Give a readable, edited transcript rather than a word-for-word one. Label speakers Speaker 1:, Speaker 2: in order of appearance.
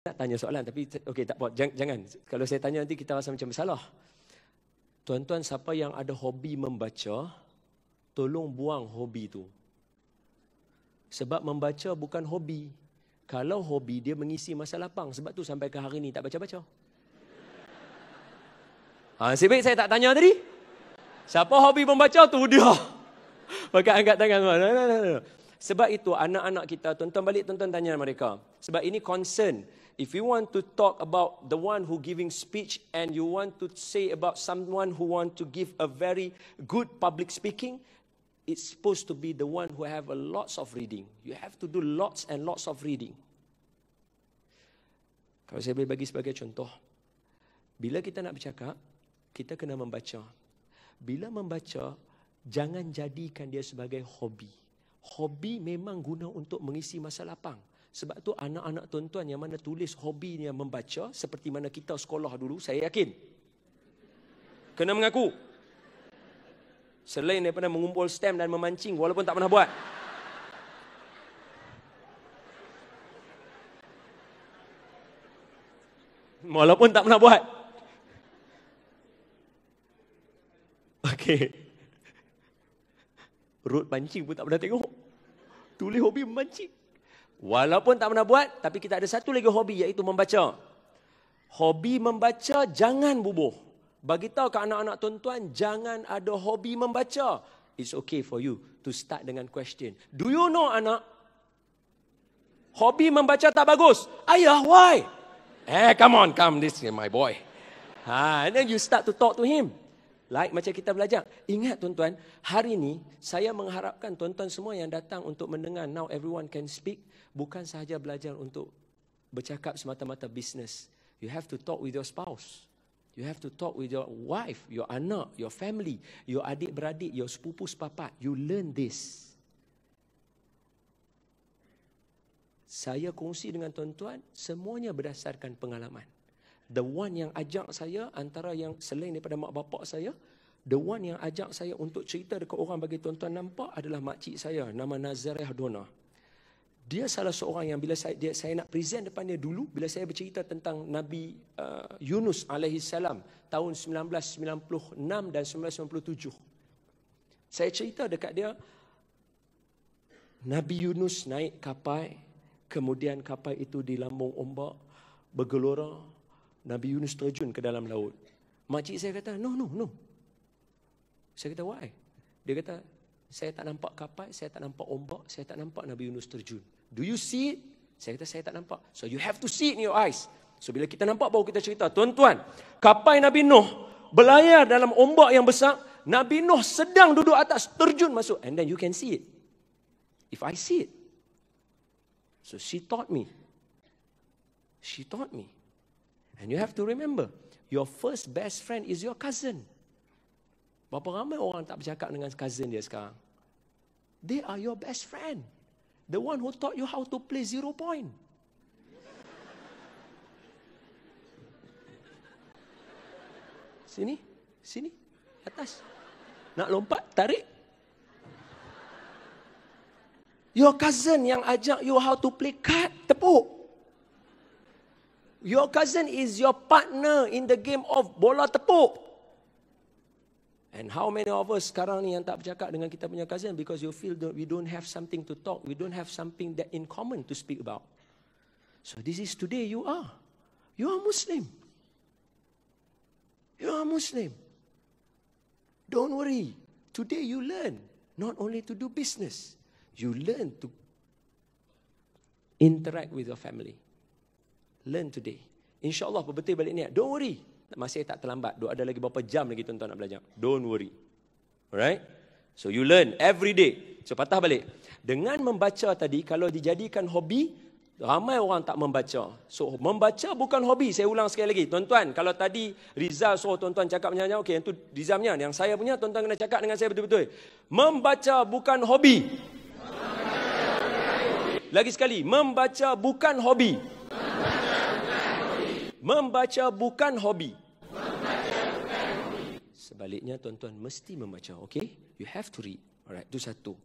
Speaker 1: nak tanya soalan tapi okey tak apa. Jangan. Kalau saya tanya nanti kita rasa macam bersalah. Tuan-tuan, siapa yang ada hobi membaca, tolong buang hobi tu. Sebab membaca bukan hobi. Kalau hobi, dia mengisi masa lapang. Sebab tu sampai ke hari ni tak baca-baca. Nasib baik saya tak tanya tadi. Siapa hobi membaca tu dia. Pakai angkat tangan. No. Sebab itu anak-anak kita, tuan-tuan balik, tuan-tuan tanya mereka. Sebab ini concern. If you want to talk about the one who giving speech and you want to say about someone who want to give a very good public speaking, it's supposed to be the one who have a lots of reading. You have to do lots and lots of reading. Kalau saya boleh bagi sebagai contoh, bila kita nak bercakap, kita kena membaca. Bila membaca, jangan jadikan dia sebagai hobi. Hobi memang guna untuk mengisi masa lapang. Sebab tu anak-anak tuan-tuan yang mana tulis hobinya membaca, seperti mana kita sekolah dulu, saya yakin kena mengaku. Selain daripada mengumpul stem dan memancing, walaupun tak pernah buat. Walaupun tak pernah buat. Okey. Road pancing pun tak pernah tengok. Tulis hobi memancing. Walaupun tak pernah buat, tapi kita ada satu lagi hobi, iaitu membaca. Hobi membaca jangan bubuh. Bagi tahu ke anak-anak tuan-tuan, jangan ada hobi membaca. It's okay for you to start dengan question. Do you know anak? Hobi membaca tak bagus. Ayah, why? Come, this is my boy. And then you start to talk to him. Like macam kita belajar. Ingat tuan-tuan, hari ini saya mengharapkan tuan-tuan semua yang datang untuk mendengar Now Everyone Can Speak, bukan sahaja belajar untuk bercakap semata-mata bisnes. You have to talk with your spouse. You have to talk with your wife, your anak, your family, your adik-beradik, your sepupu sepapat. You learn this. Saya kongsi dengan tuan-tuan, semuanya berdasarkan pengalaman. The one yang ajak saya, antara yang selain daripada mak bapak saya, the one yang ajak saya untuk cerita dekat orang bagi tuan-tuan nampak adalah makcik saya, nama Nazareh Dona. Dia salah seorang yang bila saya nak present depan dia dulu, bila saya bercerita tentang Nabi Yunus alaihi salam tahun 1996 dan 1997. Saya cerita dekat dia, Nabi Yunus naik kapal, kemudian kapal itu dilambung ombak, bergelora. Nabi Yunus terjun ke dalam laut. Makcik saya kata, no. Saya kata, why? Dia kata, saya tak nampak kapal, saya tak nampak ombak, saya tak nampak Nabi Yunus terjun. Do you see it? Saya kata, saya tak nampak. So you have to see it in your eyes. So bila kita nampak, baru kita cerita. Tuan-tuan, kapal Nabi Nuh berlayar dalam ombak yang besar. Nabi Nuh sedang duduk atas, terjun masuk. And then you can see it. If I see it. So she taught me. She taught me. And you have to remember, your first best friend is your cousin. Berapa ramai orang tak bercakap dengan cousin dia sekarang? They are your best friend. The one who taught you how to play 0 point. Sini, atas. Nak lompat, tarik. Your cousin yang ajak you how to play card, tepuk. Your cousin is your partner in the game of bola tepuk. And how many of us sekarang ni yang tak bercakap dengan kita punya cousin because you feel that we don't have something to talk, we don't have something that in common to speak about. So this is today you are. You are Muslim. You are Muslim. Don't worry. Today you learn not only to do business, you learn to interact with your family. Learn today. InsyaAllah betul balik niat. Don't worry. Masih tak terlambat. Ada lagi berapa jam lagi tuan-tuan nak belajar. Don't worry. Alright? So you learn every day. So patah balik. Dengan membaca tadi, kalau dijadikan hobi, ramai orang tak membaca. So membaca bukan hobi. Saya ulang sekali lagi. Tuan-tuan, kalau tadi Rizal suruh tuan-tuan cakap macam-macam, okey, yang tu Rizalnya. Yang saya punya, tuan-tuan kena cakap dengan saya betul-betul. Membaca bukan hobi. Lagi sekali, membaca bukan hobi. Membaca bukan hobi. Sebaliknya tuan-tuan mesti membaca, okay? You have to read. Alright, itu satu.